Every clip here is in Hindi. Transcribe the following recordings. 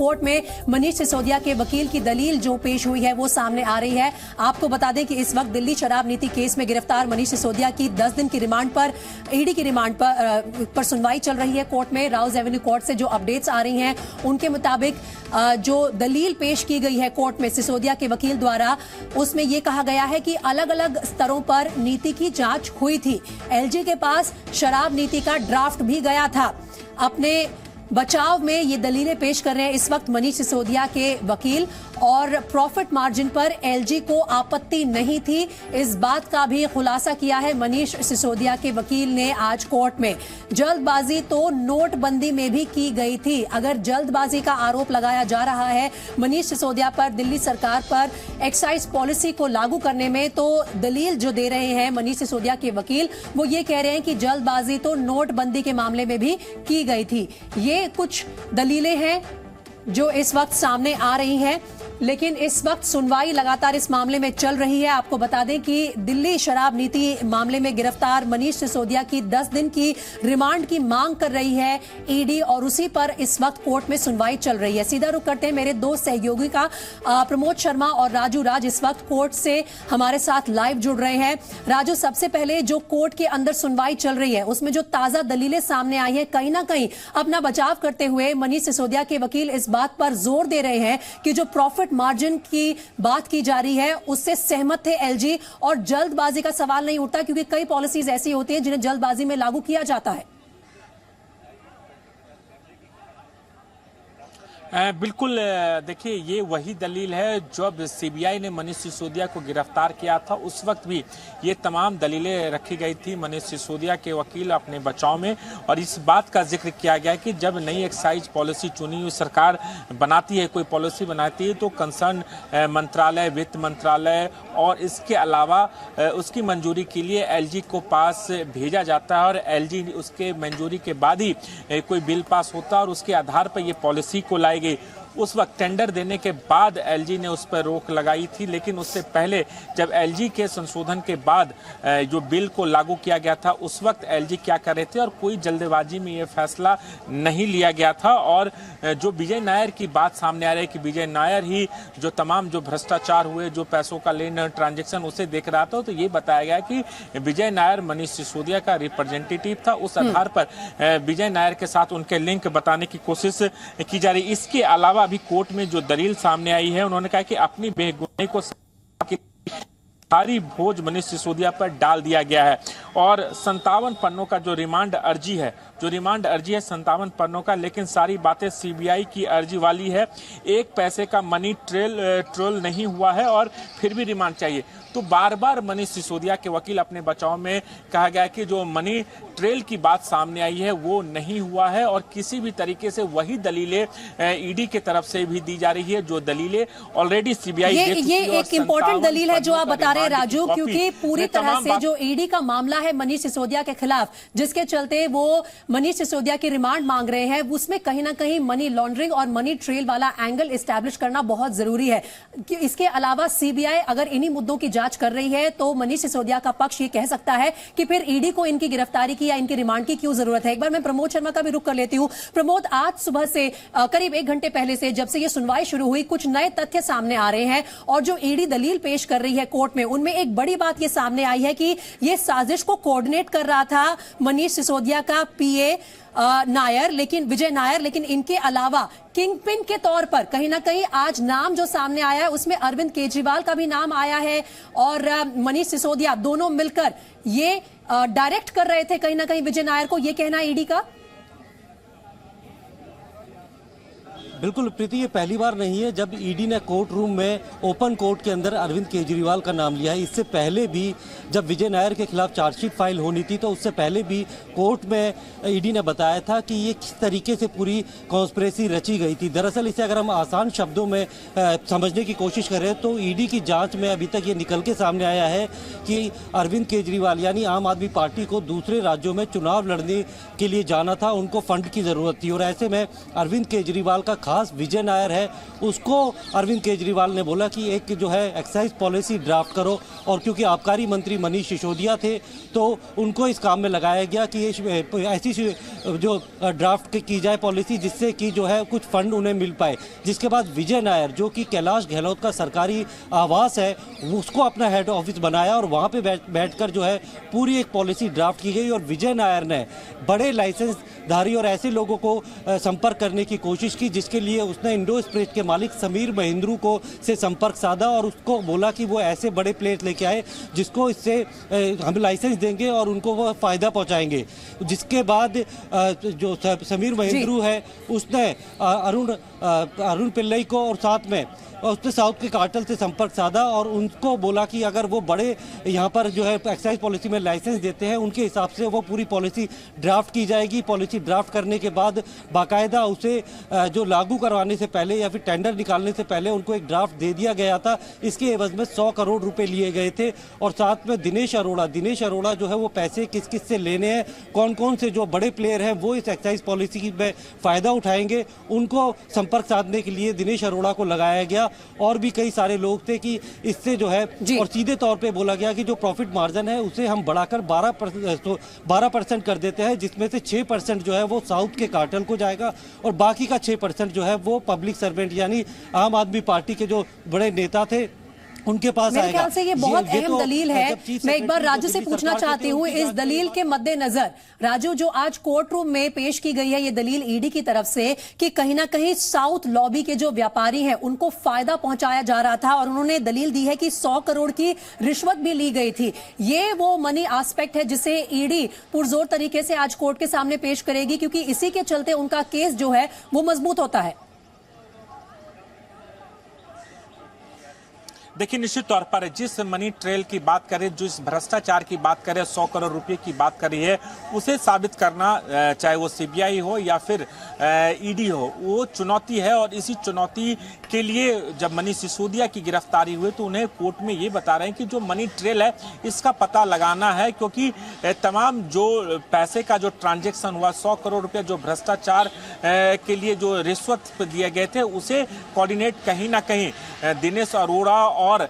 कोर्ट में मनीष सिसोदिया के वकील की दलील जो पेश हुई है वो सामने आ रही है। आपको बता दें कि इस वक्त दिल्ली शराब नीति केस में गिरफ्तार मनीष सिसोदिया की 10 दिन की रिमांड पर ईडी की रिमांड पर सुनवाई चल रही है कोर्ट में। राउज एवेन्यू कोर्ट से जो अपडेट्स आ रही हैं उनके मुताबिक जो दलील पेश की गई है कोर्ट में सिसोदिया के वकील द्वारा, उसमें यह कहा गया है कि अलग अलग स्तरों पर नीति की जांच हुई थी। एलजी के पास शराब नीति का ड्राफ्ट भी गया था। अपने बचाव में ये दलीलें पेश कर रहे हैं इस वक्त मनीष सिसोदिया के वकील, और प्रॉफिट मार्जिन पर एलजी को आपत्ति नहीं थी, इस बात का भी खुलासा किया है मनीष सिसोदिया के वकील ने आज कोर्ट में। जल्दबाजी तो नोटबंदी में भी की गई थी। अगर जल्दबाजी का आरोप लगाया जा रहा है मनीष सिसोदिया पर दिल्ली सरकार पर एक्साइज पॉलिसी को लागू करने में, तो दलील जो दे रहे हैं मनीष सिसोदिया के वकील वो ये कह रहे हैं कि जल्दबाजी तो नोटबंदी के मामले में भी की गई थी। ये कुछ दलीलें हैं जो इस वक्त सामने आ रही हैं, लेकिन इस वक्त सुनवाई लगातार इस मामले में चल रही है। आपको बता दें कि दिल्ली शराब नीति मामले में गिरफ्तार मनीष सिसोदिया की 10 दिन की रिमांड की मांग कर रही है ईडी, और उसी पर इस वक्त कोर्ट में सुनवाई चल रही है। सीधा रुख करते हैं मेरे दो सहयोगी का, प्रमोद शर्मा और राजू राज इस वक्त कोर्ट से हमारे साथ लाइव जुड़ रहे हैं। राजू, सबसे पहले जो कोर्ट के अंदर सुनवाई चल रही है उसमें जो ताजा दलीलें सामने आई है, कहीं ना कहीं अपना बचाव करते हुए मनीष सिसोदिया के वकील इस बात पर जोर दे रहे हैं कि जो प्रॉफिट मार्जिन की बात की जा रही है उससे सहमत थे एलजी, और जल्दबाजी का सवाल नहीं उठता क्योंकि कई पॉलिसीज ऐसी होती हैं जिन्हें जल्दबाजी में लागू किया जाता है। बिल्कुल, देखिए ये वही दलील है जब सीबीआई ने मनीष सिसोदिया को गिरफ्तार किया था उस वक्त भी ये तमाम दलीलें रखी गई थी मनीष सिसोदिया के वकील अपने बचाव में, और इस बात का जिक्र किया गया कि जब नई एक्साइज पॉलिसी चुनी हुई सरकार बनाती है, कोई पॉलिसी बनाती है, तो कंसर्न मंत्रालय, वित्त मंत्रालय और इसके अलावा उसकी मंजूरी के लिए एलजी को पास भेजा जाता है, और एलजी उसके मंजूरी के बाद ही कोई बिल पास होता है और उसके आधार पर ये पॉलिसी को लाई गई। उस वक्त टेंडर देने के बाद एलजी ने उस पर रोक लगाई थी, लेकिन उससे पहले जब एलजी के संशोधन के बाद जो बिल को लागू किया गया था उस वक्त एलजी क्या कर रहे थे, और कोई जल्दबाजी में ये फैसला नहीं लिया गया था। और जो विजय नायर की बात सामने आ रही है कि विजय नायर ही जो तमाम जो भ्रष्टाचार हुए, जो पैसों का लेन देन ट्रांजेक्शन उसे देख रहा था, तो ये बताया गया कि विजय नायर मनीष सिसोदिया का रिप्रेजेंटेटिव था। उस आधार पर विजय नायर के साथ उनके लिंक बताने की कोशिश की जा रही। इसके अलावा अभी कोर्ट में जो दलील सामने आई है, उन्होंने कहा कि अपनी बेगुनाही को सारी बोझ मनीष सिसोदिया पर डाल दिया गया है, और 57 पन्नों का जो रिमांड अर्जी है 57 पन्नों का, लेकिन सारी बातें सीबीआई की अर्जी वाली है। एक पैसे का मनी ट्रेल नहीं हुआ है और फिर भी रिमांड चाहिए। तो बार बार मनीष सिसोदिया के वकील अपने बचाव में कहा गया कि जो मनी ट्रेल की बात सामने आई है वो नहीं हुआ है, और किसी भी तरीके से वही दलीलें ईडी की तरफ से भी दी जा रही है जो दलीलें ऑलरेडी सीबीआई ये एक इंपॉर्टेंट दलील है जो आप बता रहे हैं राजू, क्योंकि पूरी तरह से जो ईडी का मामला है मनीष सिसोदिया के खिलाफ, जिसके चलते वो मनीष सिसोदिया की रिमांड मांग रहे हैं, उसमें कहीं ना कहीं मनी लॉन्ड्रिंग और मनी ट्रेल वाला एंगल एस्टैब्लिश करना बहुत जरूरी है। इसके अलावा सीबीआई अगर इन्हीं मुद्दों की जांच कर रही है तो मनीष सिसोदिया का पक्ष ये कह सकता है कि फिर ईडी को इनकी गिरफ्तारी की या इनकी रिमांड की क्यों जरूरत है। एक बार मैं प्रमोद शर्मा का भी रुख कर लेती हूं। प्रमोद, आज सुबह से करीब 1 घंटे पहले से जब से ये सुनवाई शुरू हुई, कुछ नए तथ्य सामने आ रहे हैं, और जो ईडी दलील पेश कर रही है कोर्ट में उनमें एक बड़ी बात ये सामने आई है कि ये साजिश को कोऑर्डिनेट कर रहा था मनीष सिसोदिया का पीए नायर, विजय नायर, लेकिन इनके अलावा किंगपिन के तौर पर कहीं ना कहीं आज नाम जो सामने आया है उसमें अरविंद केजरीवाल का भी नाम आया है, और मनीष सिसोदिया दोनों मिलकर ये डायरेक्ट कर रहे थे कहीं ना कहीं विजय नायर को, ये कहना ईडी का। बिल्कुल प्रीति, ये पहली बार नहीं है जब ईडी ने कोर्ट रूम में ओपन कोर्ट के अंदर अरविंद केजरीवाल का नाम लिया है। इससे पहले भी जब विजय नायर के खिलाफ चार्जशीट फाइल होनी थी तो उससे पहले भी कोर्ट में ईडी ने बताया था कि ये किस तरीके से पूरी कॉन्स्पिरेसी रची गई थी। दरअसल इसे अगर हम आसान शब्दों में समझने की कोशिश करें तो ईडी की जाँच में अभी तक ये निकल के सामने आया है कि अरविंद केजरीवाल यानी आम आदमी पार्टी को दूसरे राज्यों में चुनाव लड़ने के लिए जाना था, उनको फंड की ज़रूरत थी, और ऐसे में अरविंद केजरीवाल का का खास विजय नायर है, उसको अरविंद केजरीवाल ने बोला कि एक जो है एक्साइज पॉलिसी ड्राफ्ट करो, और क्योंकि आबकारी मंत्री मनीष सिसोदिया थे तो उनको इस काम में लगाया गया कि ये ऐसी जो ड्राफ्ट की जाए पॉलिसी जिससे कि जो है कुछ फंड उन्हें मिल पाए। जिसके बाद विजय नायर, जो कि कैलाश गहलोत का सरकारी आवास है, उसको अपना हेड ऑफिस बनाया और वहाँ पे बैठकर जो है पूरी एक पॉलिसी ड्राफ्ट की गई। और विजय नायर ने बड़े लाइसेंसधारी और ऐसे लोगों को संपर्क करने की कोशिश की, जिसके लिए उसने इंडो एक्सप्रेस के मालिक समीर महिंद्रू को से संपर्क साधा और उसको बोला कि वो ऐसे बड़े प्लेट लेके आए जिसको इससे हम लाइसेंस देंगे और उनको वो फायदा पहुंचाएंगे। जिसके बाद जो समीर महिंद्रू है उसने अरुण पिल्लई को और साथ में उसने साउथ के कार्टेल से संपर्क साधा और उनको बोला कि अगर वो बड़े यहाँ पर जो है एक्साइज पॉलिसी में लाइसेंस देते हैं, उनके हिसाब से वो पूरी पॉलिसी ड्राफ्ट की जाएगी। पॉलिसी ड्राफ्ट करने के बाद बाकायदा उसे जो लागू करवाने से पहले या फिर टेंडर निकालने से पहले उनको एक ड्राफ्ट दे दिया गया था। इसके एवज में 100 करोड़ रुपए लिए गए थे। और साथ में दिनेश अरोड़ा जो है वो पैसे किस किस से लेने हैं, कौन कौन से जो बड़े प्लेयर हैं वो इस एक्साइज पॉलिसी में फ़ायदा उठाएंगे, उनको संपर्क साधने के लिए दिनेश अरोड़ा को लगाया गया। और भी कई सारे लोग थे कि इससे जो है, और सीधे तौर पे बोला गया कि जो प्रॉफिट मार्जिन है उसे हम बढ़ाकर 12% कर देते हैं, जिसमें से 6% जो है वो साउथ के कार्टेल को जाएगा और बाकी का 6% जो है वो पब्लिक सर्वेंट यानी आम आदमी पार्टी के जो बड़े नेता थे उनके पास मेरे आएगा। ख्याल से ये बहुत अहम दलील है। मैं एक बार राजू से पूछना चाहती हूँ, इस दलील के मद्देनजर राजू, जो आज कोर्ट रूम में पेश की गई है ये दलील ईडी की तरफ से कि कहीं ना कहीं साउथ लॉबी के जो व्यापारी हैं उनको फायदा पहुंचाया जा रहा था और उन्होंने दलील दी है कि 100 करोड़ की रिश्वत भी ली गई थी। ये वो मनी एस्पेक्ट है जिसे ईडी पुरजोर तरीके से आज कोर्ट के सामने पेश करेगी, क्योंकि इसी के चलते उनका केस जो है वो मजबूत होता है। देखिए, निश्चित तौर पर जिस मनी ट्रेल की बात करें, जिस भ्रष्टाचार की बात करें, 100 करोड़ रुपए की बात करी है, उसे साबित करना चाहे वो सीबीआई हो या फिर ईडी हो, वो चुनौती है। और इसी चुनौती के लिए जब मनीष सिसोदिया की गिरफ्तारी हुई तो उन्हें कोर्ट में ये बता रहे हैं कि जो मनी ट्रेल है इसका पता लगाना है, क्योंकि तमाम जो पैसे का जो ट्रांजेक्शन हुआ, 100 करोड़ रुपये जो भ्रष्टाचार के लिए जो रिश्वत दिए गए थे, उसे कोऑर्डिनेट कहीं ना कहीं दिनेश अरोड़ा और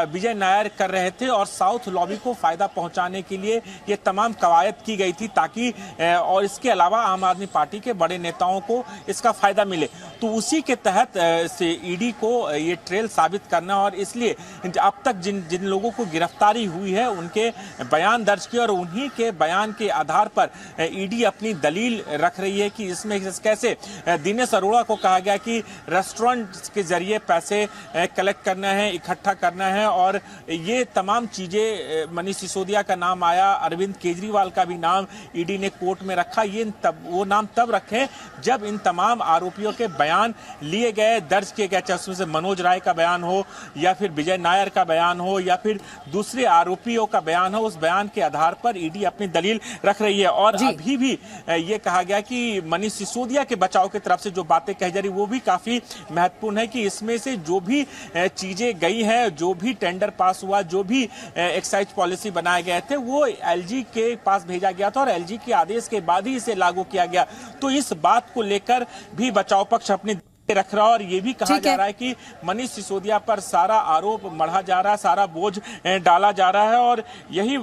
विजय नायर कर रहे थे और साउथ लॉबी को फायदा पहुंचाने के लिए ये तमाम कवायद की गई थी, ताकि और इसके अलावा आम आदमी पार्टी के बड़े नेताओं को इसका फायदा मिले। तो उसी के तहत से ईडी को ये ट्रेल साबित करना, और इसलिए अब तक जिन लोगों को गिरफ्तारी हुई है उनके बयान दर्ज किए और उन्हीं के बयान के आधार पर ईडी अपनी दलील रख रही है कि इसमें कैसे दिनेश अरोड़ा को कहा गया कि रेस्टोरेंट के जरिए पैसे कलेक्ट करना है, इकट्ठा करना है, और ये तमाम चीजें मनीष सिसोदिया का नाम आया, अरविंद केजरीवाल का भी नाम ईडी ने कोर्ट में रखा। ये वो नाम तब रखे जब इन तमाम आरोपियों के बयान लिए गए, दर्ज किए गए, चाहे उसमें से मनोज राय का बयान हो या फिर विजय नायर का बयान हो या फिर दूसरे आरोपियों का बयान हो। उस बयान के आधार पर ईडी अपनी दलील रख रही है। और अभी भी ये कहा गया कि मनीष सिसोदिया के बचाव की तरफ से जो बातें कही जा रही वो भी काफी महत्वपूर्ण है कि इसमें से जो भी चीजें गई है, जो भी टेंडर पास हुआ, जो भी एक्साइज पॉलिसी बनाए गए थे, वो एलजी के पास भेजा गया था और एलजी के आदेश के बाद ही इसे लागू किया गया। तो इस बात को लेकर भी बचाव पक्ष अपनी रख रहा है और ये भी कहा जा रहा है कि मनीष सिसोदिया पर सारा आरोप मढ़ा जा रहा है, सारा बोझ डाला जा रहा है और यही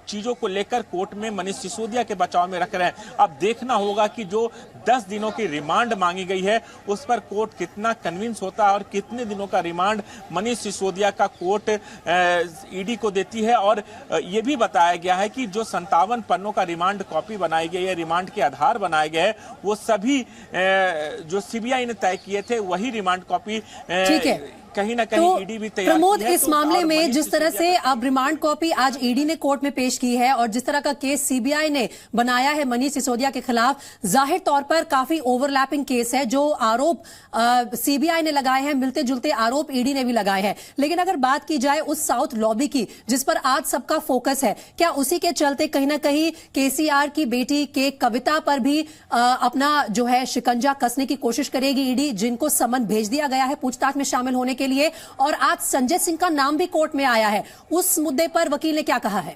चीजों को लेकर कोर्ट में मनीष सिसोदिया के बचाव में रख रहे हैं। अब देखना होगा कि जो 10 दिनों की रिमांड मांगी गई है उस पर कोर्ट कितना कन्विंस होता है और कितने दिनों का रिमांड मनीष सिसोदिया का कोर्ट ईडी को देती है। और ये भी बताया गया है कि जो 57 पन्नों का रिमांड कॉपी बनाई गई है, रिमांड के आधार बनाए गए, वो सभी जो सीबीआई ने तय किए थे वही रिमांड कॉपी कहीं ना कहीं ईडी भी तैयार प्रमोद, इस मामले में जिस तरह से अब रिमांड कॉपी आज ईडी ने कोर्ट में पेश की है और जिस तरह का केस सीबीआई ने बनाया है मनीष सिसोदिया के खिलाफ, जाहिर तौर पर काफी ओवरलैपिंग केस है। जो आरोप सीबीआई ने लगाए हैं, मिलते जुलते आरोप ईडी ने भी लगाए हैं। लेकिन अगर बात की जाए उस साउथ लॉबी की जिस पर आज सबका फोकस है, क्या उसी के चलते कहीं ना कहीं केसीआर की बेटी के कविता पर भी अपना जो है शिकंजा कसने की कोशिश करेगी ईडी, जिनको समन भेज दिया गया है पूछताछ में शामिल होने के लिए? और आज संजय सिंह का नाम भी कोर्ट में आया है। उस मुद्दे पर वकील ने क्या कहा है?